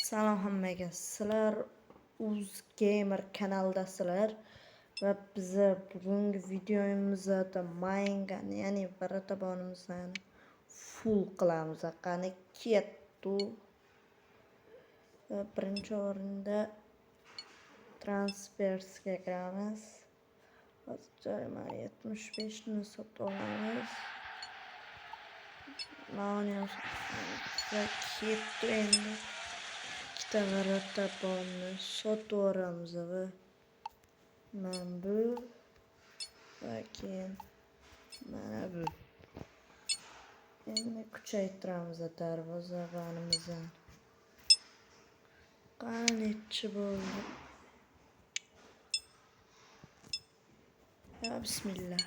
Salom hammaga. Sizlar Uz Gamer kanaldasizlar va biz bugungi videomizda Minecraft, ya'ni baratabonimizni full qilamiz. Qani ketdi. Birinchi o'rinda transfersga kiramiz. Hozircha 75 ni sotib olamiz. Mana ketdi endi. Ikkita baratabonni sotib olamiz va mana bu va keyin mana bu. Endi kuchaytiramiz darvozabonimizni. Qancha bo'ldi? Ya bismillah.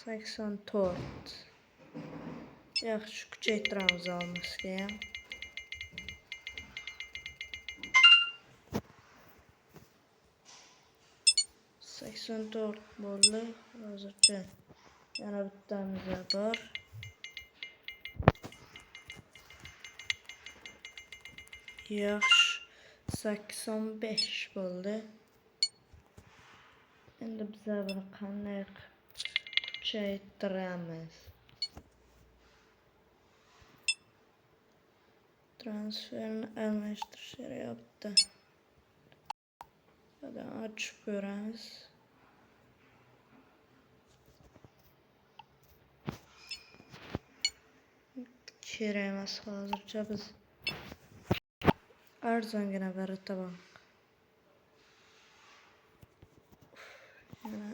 84. Yaxshi kuchaytiramiz olmasiga ham. bo'ldi. Hozircha yana bittamiz bor. Yaxshi 85 bo'ldi. Endi biz buni qanday kuchaytiramiz? Transferni almashtirish kerakda. Hadi ochib ko'ramiz. Kerak emas hozircha biz arzongina baratabon. Yana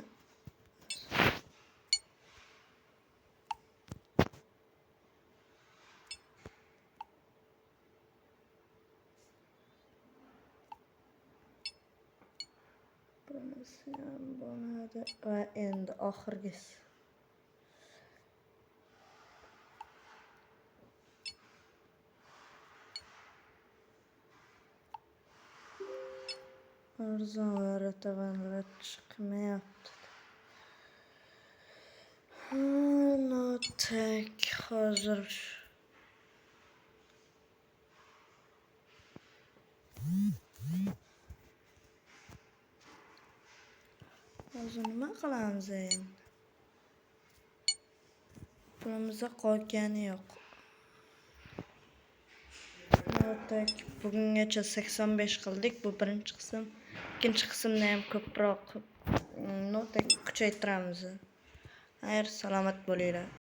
bunisi ham bo'ladi va endi oxirgisi. Arzon baratabonlar chiqmayapti. Notek hozir nima qilamiz endi? Pulimizda qolgani yo'q. Notek bugungacha 85 qildik. Bu birinchi qism. Ikkinchi qismda ham ko'proq notek kuchaytiramiz. Xayr, salomat bo'linglar.